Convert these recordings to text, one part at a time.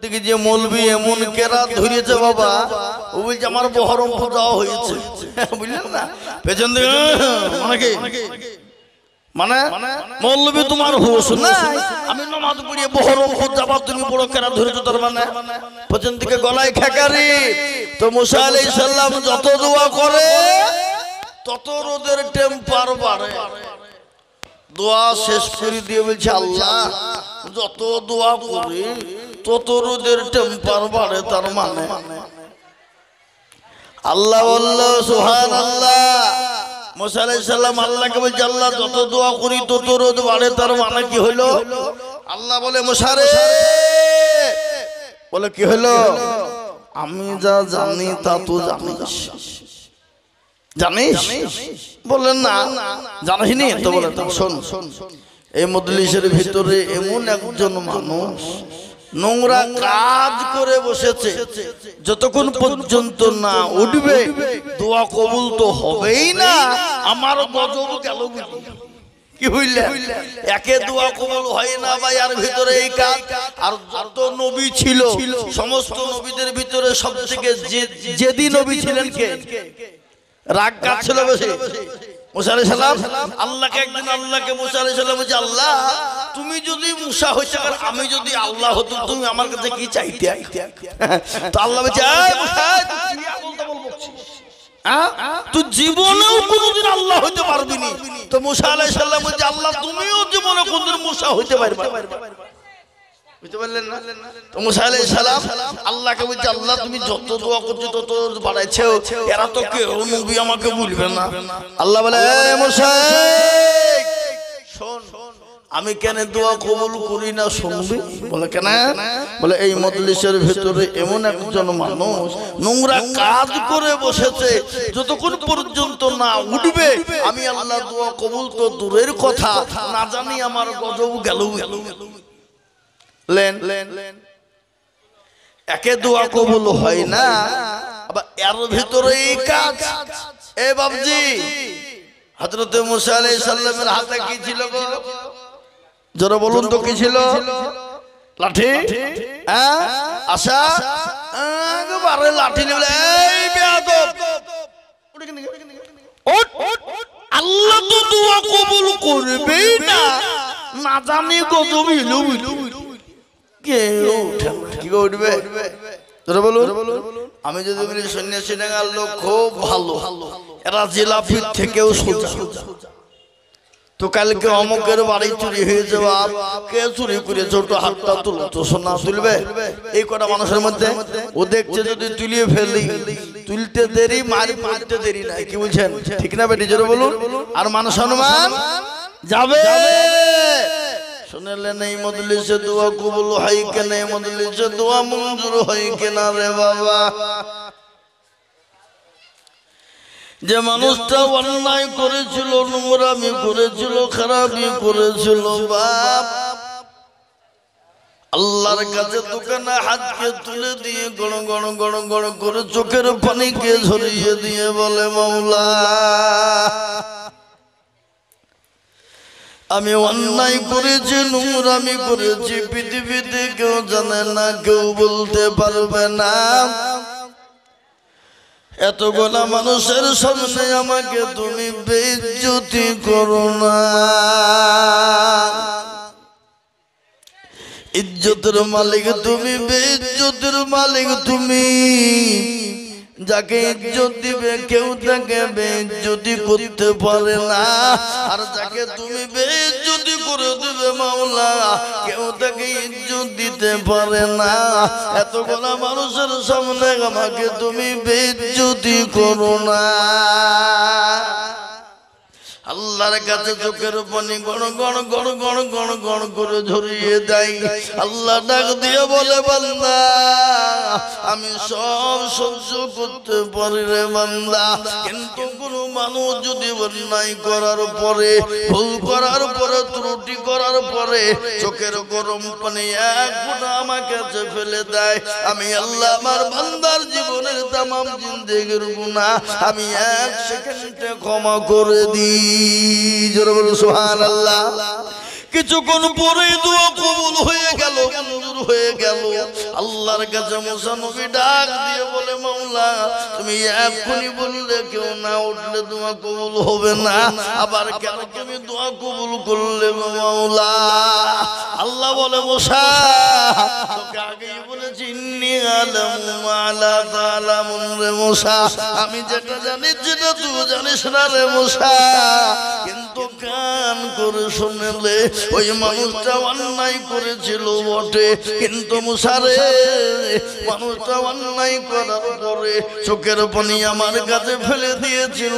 দেখি যে মৌলবি এমন কেরাত ধরিয়েছে বাবা, ও বলছে আমার বহরমপুর যাওয়া হয়েছে, বুঝলেন না? পেছন দিকে মানে মৌলবি তোমার হুঁশ নাই, আমি নামাজ পড়িয়ে বহরমপুর যাবা, তুমি বড় কেরাত ধরেছো তার মানে? পেছন দিকে গলায় খেকারি। তো মুসা আলাইহিস সালাম যত দোয়া করে তত রোদের টেম্পার বাড়ে। দোয়া শেষ করে দিয়ে বলছে আল্লাহ যত দোয়া করি তত রোদের টেম্পার বাড়ে, তার মানে আল্লাহ বললো সুবহানাল্লাহ। মুসা আলাইহিস সালাম আল্লাহকে বলছে আল্লাহ যত দোয়া করি তত রোদ বাড়ে, তার মানে কি হলো? আল্লাহ বলে মুসা রে, বলে কি হলো? আমি যা জানি তা তো জানিস, জানিস? বললেন না জানিসনি তো। বলে শোন, এই মজলিসের ভিতরে এমন একজন মানুষ নোংরা কাজ করে বসেছে, যতক্ষণ পর্যন্ত না উঠবে দোয়া কবুল তো হবেই না। আমার গজব গেল, কি বুঝলেন? একে দোয়া কবুল হয় না ভাই, আর ভিতরে এই কাজ। আর যত নবী ছিল সমস্ত নবীদের ভিতরে সবথেকে জেদি নবী ছিলেন কে? রাগ কাজ ছিল বেশি। মুসা আলাইহিস সালাম আল্লাহকে একদিন আল্লাহকে মুসা আলাইহিস সালাম বলছে আল্লাহ তুমি যদি মুসা হইতে আর আমি যদি আল্লাহ হতো তুমি আমার কাছে কি চাইতে? তো আল্লাহ বলছে এই মুসা তুই কি বলতে বলছিস? তুই জীবনেও কোনোদিন আল্লাহ হইতে পারবি না। তো মুসা আলাইহিস সালাম বলছে আল্লাহ তুমিও জীবনে কোনোদিন মুসা হইতে পারবে না। বুঝতে পারলেন না? তো মুসা আলাইহিস সালাম আল্লাহকে বলছে আল্লাহ তুমি যত দোয়া করছো তত বাড়াইছো, এরা তো কেউ নবী আমাকে বলবে না। আল্লাহ বলে এই মুসা শোন, আমি কেন দোয়া কবুল করি না শুনবি? বলে কেন? বলে এই মজলিসের ভিতরে এমন একজন মানুষ নোংরা কাজ করে বসেছে, যতক্ষণ পর্যন্ত না উঠবে আমি আল্লাহ দোয়া কবুল তো দূরের কথা, না জানি আমার গজব গেল। একে দোয়া কবুল হয় না, আবার এর ভিতরে এই কাজ। এ বাবজি হযরত মুসা আলাইহিস সালামের হাতে কি ছিল গো? জোরে বলুন তো কি ছিল? লাঠি। আশা একবারে লাঠি নিয়ে এই বেয়াদব আল্লাহ তো দোয়া কবুল করবেই না, না জানি গজব এলো। আমি যদি বলি সন্ন্যাসী ডাঙ্গার লোক খুব ভালো, এরা জিলাপির থেকেও সোজা। তো কালকে অমুকের বাড়ি চুরি হয়ে যাওয়া, কে চুরি করে ছোট হাতটা তুলো তো সোনা তুলবে? এই কটা মানুষের মধ্যে ও দেখছে যদি তুলিয়ে ফেলি, তুলতে দেরি মারি পড়তে দেরি নাই। কি বলছেন? ঠিক না বেটি? জোরে বলুন। আর মান সম্মান যাবে। শুনলেন এই মজলিসে দোয়া কবুল হয় কেন? এই মজলিসে দোয়া মঞ্জুর হয় কেন রে বাবা? যে মানুষটা অন্যায় করেছিল, নোংরামি করেছিল, খারাপি করেছিল, বাপ আল্লাহর কাছে দোকানে হাতকে তুলে দিয়ে গড় গড় গড় গড় করে চোখের পানিকে ঝরিয়ে দিয়ে বলে মাওলা আমি অন্যায় করেছি, নোংরামি করেছি, পৃথিবীতে কেউ জানে না, কেউ বলতে পারবে না। এতগুলা মানুষের সামনে আমাকে তুমি বেইজ্জতি করো না। ইজ্জতের মালিক তুমি, বেইজ্জতের মালিক তুমি। যাকে ইজ্জত দিবে কেউ তাকে বেইজ্জতি করতে পারে না, আর যাকে তুমি বেইজ্জতি করে দিবে মাওলা কেউ তাকে ইজ্জত দিতে পারে না। এতগুলা মানুষের সামনে আমাকে তুমি বেইজ্জতি করো না। আল্লাহর কাছে চোখের পানি গড় গড় গড় গড় গড় গড় করে ঝরিয়ে দেয়। আল্লাহ ডাক দিয়ে বলে বান্দা আমি সব সহ্য করতে পারি রে বান্দা, কিন্তু কোনো মানুষ যদি অন্যায় করার পরে, ভুল করার পরে, ত্রুটি করার পরে চোখের গরম পানি এক ফোঁটা আমার কাছে ফেলে দেয়, আমি আল্লাহ আমার বান্দার জীবনের তামাম জিন্দেগির গুনাহ আমি এক সেকেন্ডে ক্ষমা করে দিই। জোরে বলো সুবহানাল্লাহ। কিছুক্ষণ পরে দোয়া কবুল হয়ে গেল, মঞ্জুর দূর হয়ে গেল। আল্লাহর কাছে মুসা নবী ডাক দিয়ে বলে, মাওলা তুমি এখনই বললে কেউ না উঠলে দোয়া কবুল হবে না, আবার কেন তুমি দোয়া কবুল করলে মাওলা? আল্লাহ বলে, মুসা তোকে আগেই বলেছি ইন্নী আলামু মা লা তা'লামুন রে মুসা, আমি যেটা জানি যেটা তুই জানিস না রে মুসা। কিন্তু কান করে শুনলে ওই মানুষটা অন্যায় করেছিল বটে, কিন্তু মুসা রে মানুষটা অন্যায় করার পরে চোখের পানি আমার কাছে ফেলে দিয়েছিল।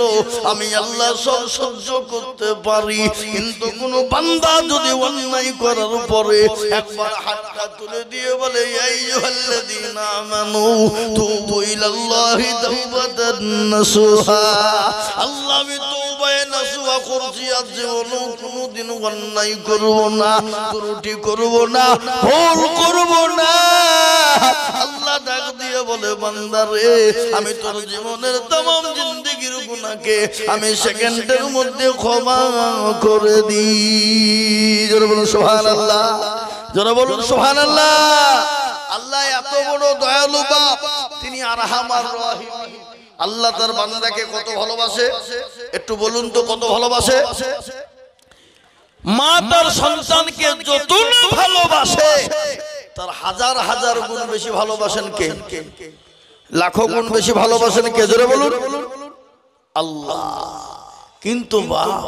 আমি আল্লাহ সব সহ্য করতে পারি, কিন্তু কোন বান্দা যদি অন্যায় করার পরে একবার হাতটা তুলে দিয়ে বলে আইয়ুহাল্লাযীনা আমানু তুবু ইলাল্লাহি তাওবাতান নাসুহা, আল্লাহ আমি তওবায়ে নাসুহা করছি, আজ জীবনে কোনোদিন অন্যায় করব না, ত্রুটি করব না, ভুল করব না। আল্লাহ ডাক দিয়ে বলে, বান্দা রে আমি তোর জীবনের तमाम জিন্দেগির গুনাহকে আমি সেকেন্ডের মধ্যে ক্ষমা করে দিই। জোরে বলুন সুবহানাল্লাহ, জোরে বলুন সুবহানাল্লাহ। আল্লাহ এত বড় দয়ালু বাপ, তিনি আরহামার রহিম। আল্লাহ তার বান্দাকে কত ভালোবাসে একটু বলুন তো, কত ভালোবাসে? মা তার সন্তানকে যত না ভালোবাসে তার হাজার হাজার গুণ বেশি ভালোবাসেন কে? লাখো গুণ বেশি ভালোবাসেন কে? জোরে বলুন আল্লাহ। কিন্তু বাপ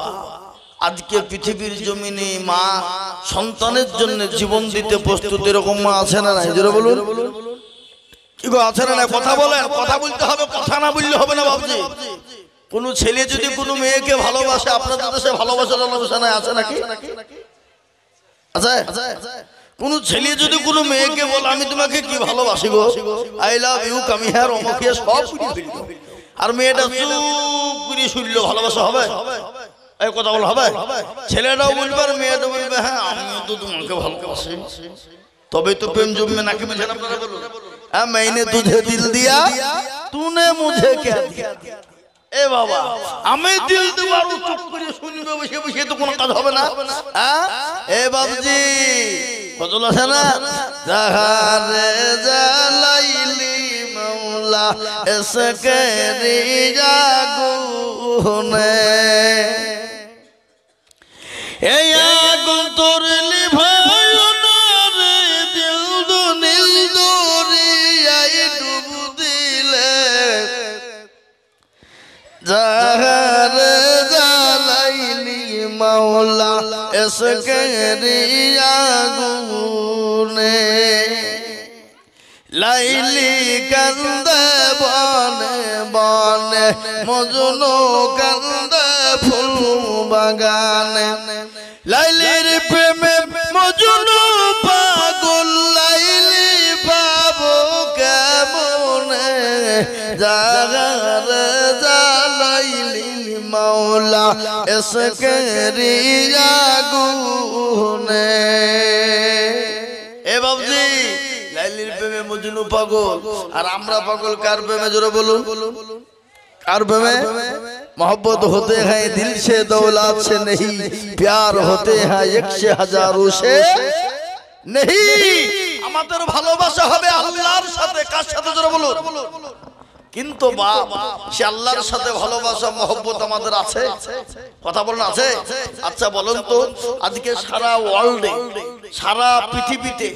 আজকে পৃথিবীর জমিনে মা সন্তানের জন্য জীবন দিতে প্রস্তুত, এরকম মা আছে না নাই? জোরে বলুন কি গো, আছে না নাই? কথা বলেন, কথা বলতে হবে, কথা না বললে হবে না বাবজি। কোন ছেলে যদি কোনো মেয়েকে ভালোবাসে, আপনাদের দেশে ভালোবাসা নাই, আছে নাকি? আছে? কোন ছেলে যদি কোনো মেয়েকে বলে আমি তোমাকে কি ভালোবাসি গো, আই লাভ ইউ, কামি হিয়ার, অমুক হিয়ার, সব আর মেয়েটা চুপ করে শুনলো, ভালোবাসা হবে? এই কথা বলা হবে? ছেলেটাও বলবে আর মেয়েটাও বলবে হ্যাঁ আমিও তো তোমাকে ভালোবাসি, তবে তো প্রেম জমবে নাকি? বুঝেন আপনারা? বলুন হ্যাঁ, मैंने तुझे दिल दिया तूने मुझे क्या दिया। এ বাবা আমি দিল দেবার চুপ করে শুনবে বসে বসে তো কোনো কাজ হবে না। হ্যাঁ এ বাবজি ফজল আছে না, জাহারে জালাইলি মাওলা এসকে রিজা গুনে, এই আগুন তোর লিভায় না রে, দিল দুনিল দরিয়ায় ডুব দিলে, জাহারে জালাইলি মাওলা এসকে রিজা গুনে, লাইলি কান্দে বনে বনে, মজনু কান্দে ফুল বাগানে, লাইলির প্রেমে মজনু পাগল, লাইলি পাবো কেমনে, জাগারে জালাইলি মাওলা এসকে রিজা গুনে। এ বাবজি লাইলির প্রেমে মজনু পাগল, আর আমরা পাগল কার প্রেমে? জোরে বলুন কার প্রেমে? मोहब्बत होते हैं दिल से दौलत से नहीं, प्यार होते हैं एक से हजारों से नहीं। আমাদের ভালোবাসা হবে আল্লাহর সাথে, কার সাথে? জোরে বলুন। কিন্তু বাবা সে আল্লাহর সাথে ভালোবাসা মোহব্বত আমাদের আছে? কথা বলুন আছে? আচ্ছা বলুন তো, আজকে সারা ওয়ার্ল্ডে সারা পৃথিবীতে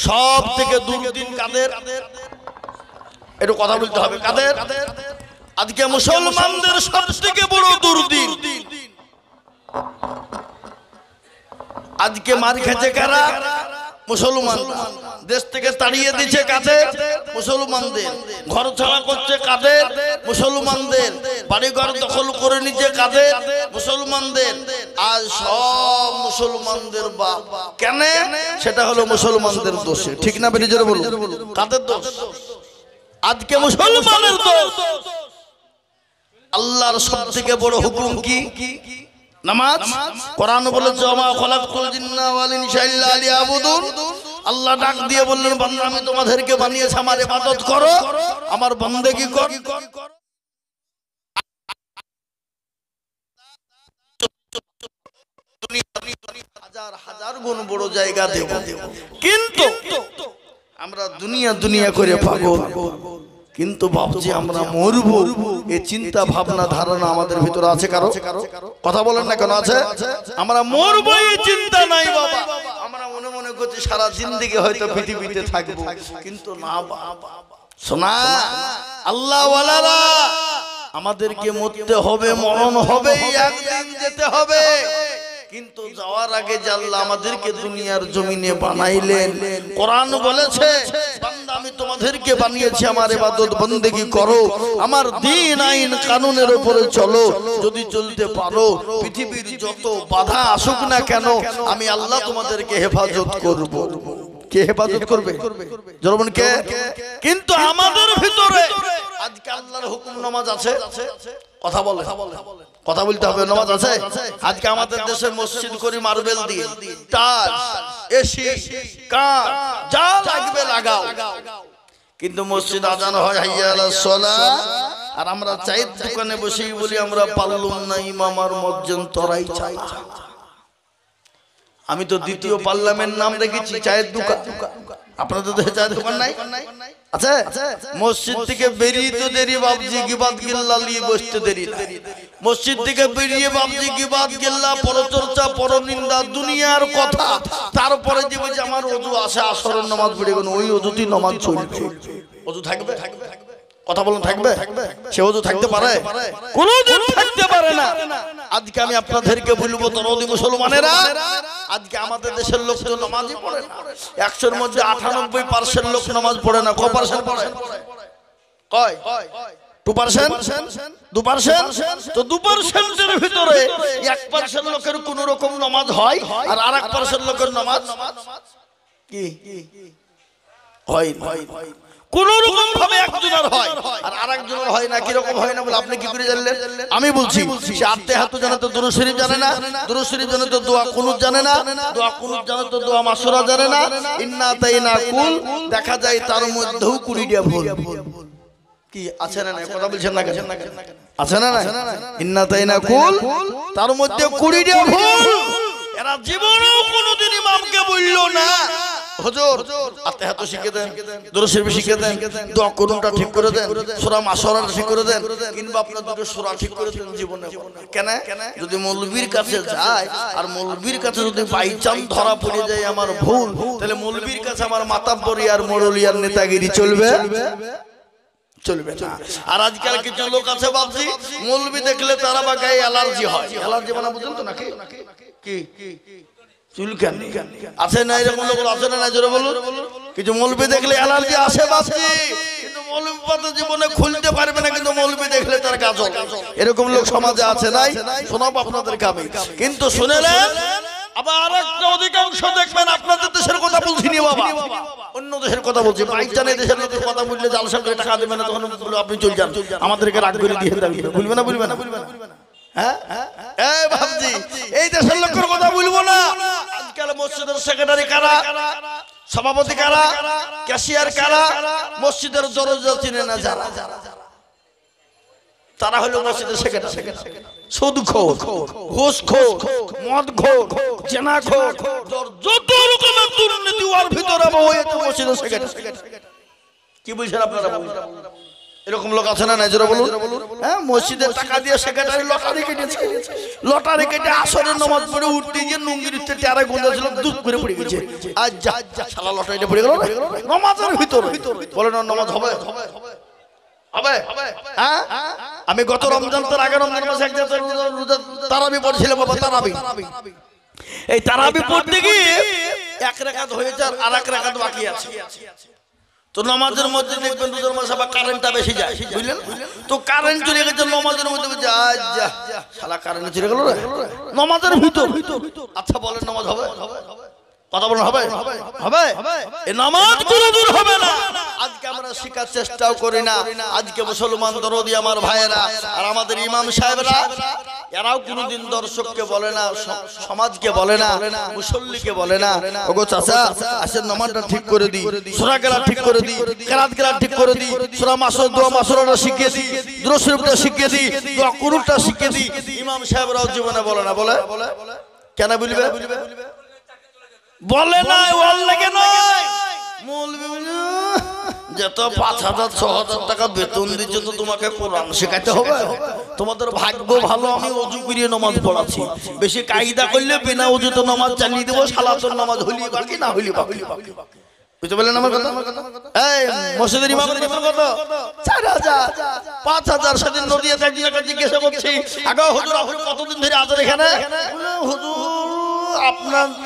সব থেকে দুর্দিন কাদের? একটু কথা বলতে হবে, কাদের? আজকে মুসলমানদের সবথেকে বড় দুর্দিন। আজকে মার খেতে কারা? মুসলমান। দেশ থেকে তাড়িয়ে দিচ্ছে কাদের? মুসলমানদের। ঘর ছাড়া করছে কাদের? মুসলমানদের। বাড়িঘর দখল করে নিচ্ছে কাদের? মুসলমানদের। আজ সব মুসলমানদের বাপ। কেন? সেটা হলো মুসলমানদের দোষে। ঠিক না বেরিয়ে জোরে বলুন, কাদের দোষ? আজকে মুসলমানের দোষ। আল্লাহর সবথেকে বড় হুকুম কি? নামাজ। কোরআন বলেছে ওমা খালাকতুল জিন্না ওয়াল ইনসা ইল্লা লিয়াবুদুন। আল্লাহ ডাক দিয়ে বললেন বান্দা আমি তোমাদেরকে বানিয়েছি আমার ইবাদত করো, আমার বন্দেগী করো। হাজার হাজার গুণ বড় জায়গা দেব, কিন্তু আমরা দুনিয়া দুনিয়া করে পাগল, কিন্তু ভাবছি আমরা মরবো, এই চিন্তা ভাবনা ধারণা আমাদের ভিতরে আছে কারো? কথা বলেন না কেন আছে? আমরা মরবো এই চিন্তা নাই বাবা, আমরা মনে মনে করছি সারা জিন্দেগি হয়তো পৃথিবীতে থাকবো, কিন্তু না বাবা। শোনা আল্লাহ ওয়ালারা, আমাদেরকে মরতে হবে, মরণ হবে, একদিন যেতে হবে, কিন্তু যাওয়ার আগে যে আল্লাহ আমাদেরকে দুনিয়ার জমিনে বানাইলেন, কোরআন বলেছে বান্দা আমি তোমাদেরকে বানিয়েছি আমার ইবাদত বন্দেগী করো, আমার দ্বীন আইন কানুনের উপরে চলো, যদি চলতে পারো পৃথিবীর যত বাধা আসুক না কেন আমি আল্লাহ তোমাদেরকে হেফাজত করব। কে হেফাজত করবে? জনগণ কে? কিন্তু আমাদের ভিতরে আজকে আল্লাহর হুকুম নামাজ আছে, কথা বলে, কথা বলতে হবে, নামাজ আছে। আজকে আমাদের দেশে মসজিদ করি মার্বেল দিয়ে, টাইলস, এসি, কাঁচ, যা লাগবে লাগাও, কিন্তু মসজিদ আজান হয় হাইয়া আলাস সালাহ, আর আমরা চায়ের দোকানে বসেই বলি আমরা পারলুম না ইমাম আর মুয়াজ্জিন তরাই চাই। আমি তো দ্বিতীয় পার্লামেন্ট নাম রেখেছি চায়ের দোকান, আপনাদের দেশে চায়ের দোকান নাই? আছে? মসজিদ থেকে বেরিয়ে তো দেরি বাবজি গিবাদ গিল্লা নিয়ে বসতে দেরি, মসজিদ থেকে বেরিয়ে বাবজি গিবাদ গিল্লা, পরচর্চা, পরনিন্দা, দুনিয়ার কথা, তারপরে যে বলছে আমার ওযু আসে আসরের নামাজ পড়ে গেল, ওই ওযুতেই নামাজ চলবে। ওযু থাকবে? কথা বলেন থাকবে? সে ওযু থাকতে পারে? কোনোদিন থাকতে পারে না। আজকে আমি আপনাদেরকে বলবো তরদি মুসলমানেরা, আজকে আমাদের দেশের লোক তো নামাজই পড়ে না, 100-এর মধ্যে 98% লোক নামাজ পড়ে না। কয় পার্সেন্ট পড়ে? কয়? 2%? 2%? তো 2%-এর ভিতরে 1% লোকের কোন রকম নামাজ হয়, আর 1% লোকের নামাজ কি হয়? কোন রকম ভাবে একজনের হয় আর আরেকজনের হয় না। কি রকম হয় না বলে আপনি কি করে জানলেন? আমি বলছি, সে আত্তেহাত জানে তো দুরূদ শরীফ জানে না, দুরূদ শরীফ জানে তো দোয়া কুনুত জানে না, দোয়া কুনুত জানে তো দোয়া মাসুরা জানে না, ইন্না তাইনা কুল দেখা যায় তার মধ্যেও 20টা ভুল। কি আছে না? কথা বলছেন না কেন? আছে না? ইন্না তাইনা কুল তার মধ্যে 20টা ভুল। এরা জীবনেও কোনোদিন ইমামকে বললো না হুজুর আত্তেহাত শিখে দেন, দুরূদ শরীফ শিখে দেন, দোয়া কুনুতটা ঠিক করে দেন, সূরা মাসুরাটা ঠিক করে দেন, কিংবা আপনার দুটো সূরা ঠিক করে দেন জীবনে। কেন? যদি মৌলবীর কাছে যায় আর মৌলবীর কাছে যদি বাইচান ধরা পড়ে যায় আমার ভুল, তাহলে মৌলবীর কাছে আমার মাতাব্বরি আর মুরলিয়ার নেতাগিরি চলবে? চলবে না। আর আজকাল কিছু লোক আছে বাবজি, মৌলবী দেখলে তারা বা গায়ে অ্যালার্জি হয়। অ্যালার্জি মানে বুঝেন তো নাকি? কি চুলকানি আছে না? এরকম লোক আছে না? জোরে বলুন। কিছু মৌলবী দেখলে অ্যালার্জি আসে বাবজি, কিন্তু মৌলবী পাতা জীবনে খুলতে পারবে না, কিন্তু মৌলবী দেখলে তার গাজল। এরকম লোক সমাজে আছে নাই? শোনাবো আপনাদেরকে আমি, কিন্তু শুনেলেন। আবার আরেকটা অধিকাংশ দেখবেন, আপনাদের দেশের কথা বলছি নি বাবা, অন্য দেশের কথা বলছি। বাইচান এই দেশের লোকের কথা বললে জালসা করে টাকা দেবে না, তখন আপনি চলে যান, আমাদেরকে রাগ করে দিয়ে দেবেন। বলবে না? বলবে না? হ্যাঁ, এই ভাবজি এই দেশের লোকের কথা বলবো না। আজকাল মসজিদের সেক্রেটারি কারা, সভাপতি কারা, ক্যাশিয়ার কারা, মসজিদের দরজা চিনে না যারা, তারা হলো মসজিদের সেক্রেটারি। সুদখোর, ঘুষখোর, মদখোর, জেনাখোর, যত রকমের দুর্নীতি ওর ভিতরে মসজিদের সেক্রেটারি। কি বলছেন আপনারা? এরকম লোক আছে না? জোরে বলুন। হ্যাঁ, মসজিদের টাকা দিয়ে সেক্রেটারি লটারি কেটেছে, লটারি কেটে আসরের নামাজ পড়ে উঠতে গিয়ে নুঙ্গিরিতে টারে গোঁজা ছিল, দুধ করে পড়ে গেছে। আজ যা শালা লটারিটা পড়ে গেল নামাজের ভিতরে। বলেন নামাজ হবে? হবে? হ্যাঁ, আমি গত রমজান তার আগে রমজান মাসে এক তারাবি পড়ছিলাম বাবা। তারাবি, এই তারাবি পড়তে গিয়ে এক রাকাত হয়েছে আর এক রাকাত বাকি আছে। তো নামাজের মধ্যে দেখবেন রোজার মাসে আবার কারেন্টটা বেশি যায়, বুঝলেন? তো কারেন্ট চলে গেছে নামাজের মধ্যে, শালা কারেন্ট চলে গেল নামাজের ভিতর। আচ্ছা বলেন নামাজ হবে? কথা বলেন হবে? হবে? এই নামাজ কোনদিন হবে না। আজকে আমরা শিখার চেষ্টাও করি না। আজকে মুসলমান দরদি আমার ভাইয়েরা আর আমাদের ইমাম সাহেবরা, এরাও কোনদিন দর্শককে বলে না, সমাজকে বলে না, মুসল্লিকে বলে না, ওগো চাচা আসেন নামাজটা ঠিক করে দিই, সূরা গেলা ঠিক করে দিই, কেরাত গেলা ঠিক করে দিই, সূরা মাসুর দোয়া মাসুরাটা শিখিয়ে দিই, দুরূদ শরীফটা শিখিয়ে দিই, দোয়া কুনুতটা শিখিয়ে দিই। ইমাম সাহেবরাও জীবনে বলে না। বলে? কেন বলবে? বলে নাই ওর লাগে নয় মৌলবি যত 5,000 6,000 টাকা বেতন দিচ্ছে তো তোমাকে কোরআন শেখাতে হবে। তোমাদের ভাগ্য ভালো আমি ওযু করিয়ে নামাজ পড়াচ্ছি। বেশি কায়দা করলে বিনা ওযুতে নামাজ চালিয়ে দেবো। সালাতুল নামাজ হলি বাকি না হলি বাকি। বুঝতে পারলেন আমার কথা? এই মসজিদের ইমামের বেতন কত? 4,000 5,000। সেদিন নদিয়া একজনকে জিজ্ঞাসা করছি, আগে হুজুর আপনি কতদিন ধরে আছেন এখানে? হুজুর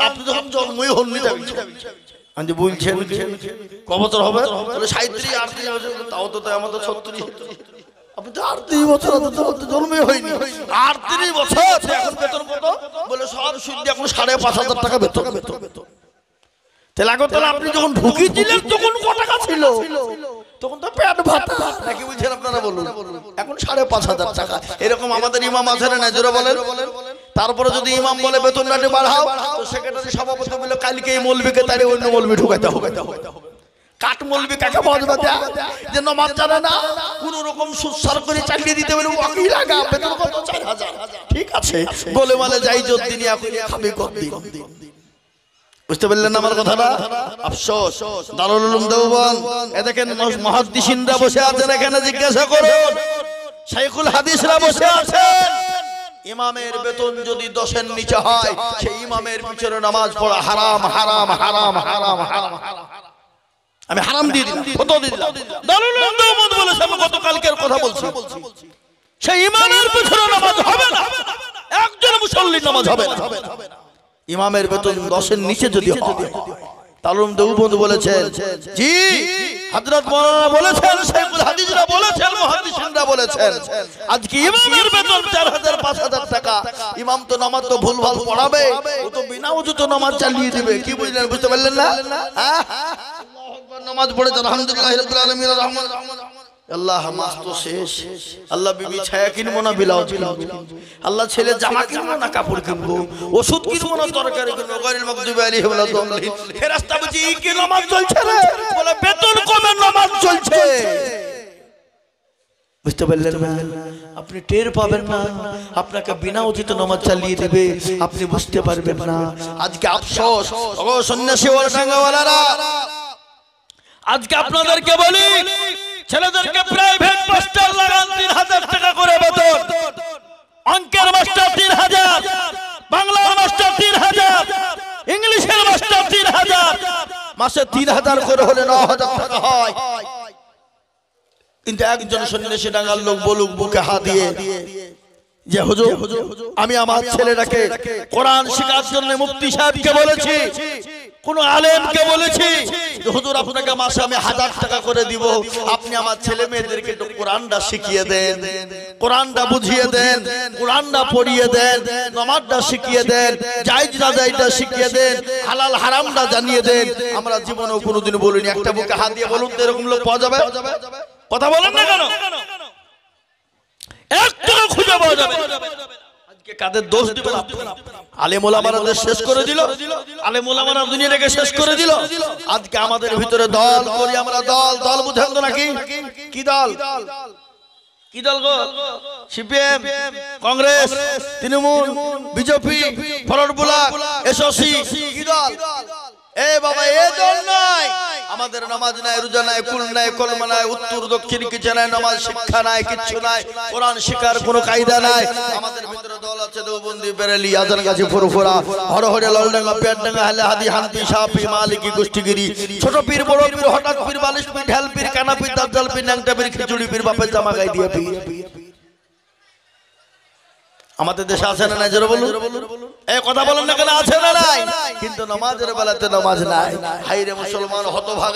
আপনি যখন জন্মই হননি আমি বলছেন ক বছর হবে? বলে 37 38 বছর। তাও তো তাই আমাদের 36। আপনি তো 38 বছর জন্মই হয়নি। 38 বছর এখন বেতন কত? বলে সব শুদ্ধ এখন 5,500 টাকা বেতন। তাহলে আপনি যখন ঢুকিয়েছিলেন তখন কত টাকা ছিল? তখন তো পেট ভাতা নাকি বুঝছেন আপনারা বলুন। এখন 5,500 টাকা। এরকম আমাদের ইমাম আছেন না জোরে বলেন। তারপরে যদি ইমাম বলে বেতনটা বাড়াও তো সেক্রেটারি সভাপতি বলে কালকে এই মৌলবীকে তারে অন্য মৌলবী ঢুকাইতে হবে। কাট মৌলবী কাকে বাজবে যে নামাজ জানে না কোন রকম সুসার করে চালিয়ে দিতে বলে ওয়াকি লাগা বেতন কত? 4,000। ঠিক আছে বলে বলে যাই যত দিনই আপনি খাবে কত দিন। বুঝতে পারলেন আমার কথাটা? আফসোস দারুল উলুম দেওবন্দ এ দেখেন মুহাদ্দিসিনরা বসে আছেন এখানে, জিজ্ঞাসা করুন শাইখুল হাদিসরা বসে আছেন। ইমামের বেতন যদি 10-এর নিচে হয় সেই ইমামের পিছনে নামাজ পড়া হারাম হারাম হারাম হারাম হারাম। আমি হারাম দিয়ে দিলাম, কত দিয়ে দিলাম। দারুল উলুম দেওবন্দ বলেছে, আমি গতকালকের কথা বলছি, সেই ইমামের পিছনে নামাজ হবে না, একজন মুসল্লির নামাজ হবে না। ইমামের বেতন 10-এর নিচে যদি হয়। দারুল উলুম দেওবন্দ বলেছেন, জি হযরত মাওলানা বলেছেন, শাইখুল হাদিসরা বলেছেন, মুহাদ্দিসিনরা বলেছেন, আজকে ইমামের বেতন 4,000 5,000 টাকা। ইমাম তো নামাজ তো ভুলভাল পড়াবে, ও তো বিনা ওযুতে নামাজ চালিয়ে দিবে। কি বুঝলেন? বুঝতে পারলেন না? আল্লাহু আকবার। নামাজ পড়ে আলহামদুলিল্লাহি রাব্বিল আলামিন রহমান আল্লাহ মাস তো শেষ। আল্লাহ বিবি ছায়া কিনবো না ব্লাউজ কিনবো, আল্লাহ ছেলে জামা কিনবো না কাপড় কিনবো, ওষুধ কিনবো না তরকারি কিনবো। গায়রুল মাগদুবি আলাইহিম ওয়া দাল্লিন। ফেরেশতা বলছে কি নামাজ চলছে রে? বলে বেতন কমে নামাজ চলছে। বুঝতে পারলেন না? আপনি টের পাবেন না, আপনাকে বিনা উচিত নামাজ চালিয়ে দেবে, আপনি বুঝতে পারবেন না। আজকে আফসোস ও সন্ন্যাসী ওয়ালা টাঙ্গাওয়ালারা, আজকে আপনাদেরকে বলি ছেলেদেরকে প্রাইভেট মাস্টার লাগান 3,000 টাকা করে বেতন। অঙ্কের মাস্টার 3,000, বাংলার মাস্টার 3,000, ইংলিশের মাস্টার 3,000। মাসে 3,000 করে হলে 9,000 টাকা হয়। কিন্তু একজন সন্ন্যাসী ডাঙ্গার লোক বলুক বুকে হাত দিয়ে যে হুজুর আমি আমার ছেলেটাকে কোরআন শেখার জন্য মুফতি সাহেবকে বলেছি, কোন আলেমকে বলেছি, হুজুর আপনাকে মাসে আমি 1,000 টাকা করে দিব, আপনি আমার ছেলে মেয়েদেরকে একটু কোরআনটা শিখিয়ে দেন, কোরআনটা বুঝিয়ে দেন, কোরআনটা পড়িয়ে দেন, নামাজটা শিখিয়ে দেন, জায়েজ না জায়েজটা শিখিয়ে দেন, হালাল হারামটা জানিয়ে দেন। আমরা জীবনেও কোনোদিন বলিনি। একটা বুকে হাত দিয়ে বলুন তো এরকম লোক পাওয়া যাবে? কথা বলেন না কেন? একটা খুঁজে পাওয়া যাবে। আজকে কাদের দোষ দিবেন? আলেম ওলামারা দেশ শেষ করে দিল, আলেম ওলামারা দুনিয়াটাকে শেষ করে দিল। আজকে আমাদের ভিতরে দল করি আমরা, দল দল বুঝেন তো নাকি? কি দল? কি দল গো? CPM, Congress, Trinamool, BJP, Forward Bloc, SOC, কি দল? এ বাবা এ দল নয়। আমাদের নামাজ নাই, রোজা নাই, কুল নাই, কলমা নাই, উত্তর দক্ষিণ কিছু নাই, নামাজ শিক্ষা নাই, কিচ্ছু নাই, কোরআন শিক্ষার কোনো কায়দা নাই। আমাদের ভিতরে দল আছে দেওবন্দি, বেরেলি, আজানগাছি, ফুরফুরা, হরহরে, লালডাঙ্গা, পেটডাঙ্গা, হালে হাদি, হানফি, শাফি, মালিকি, গোষ্ঠীগিরি, ছোট পীর, বড় পীর, হঠাৎ পীর, বালিশ পীর, ঢাল পীর, কানা পীর, দাজ্জাল পীর, ন্যাংটা পীর, খিচুড়ি পীর, বাপের জামা গায়ে দিয়ে পীর। আমাদের দেশে আছে না নাই জোরে বলুন? এই কথা বলেন না কেন? আছে না নাই? কিন্তু নামাজের বেলাতে নামাজ নাই। হায় রে মুসলমান হতভাগা।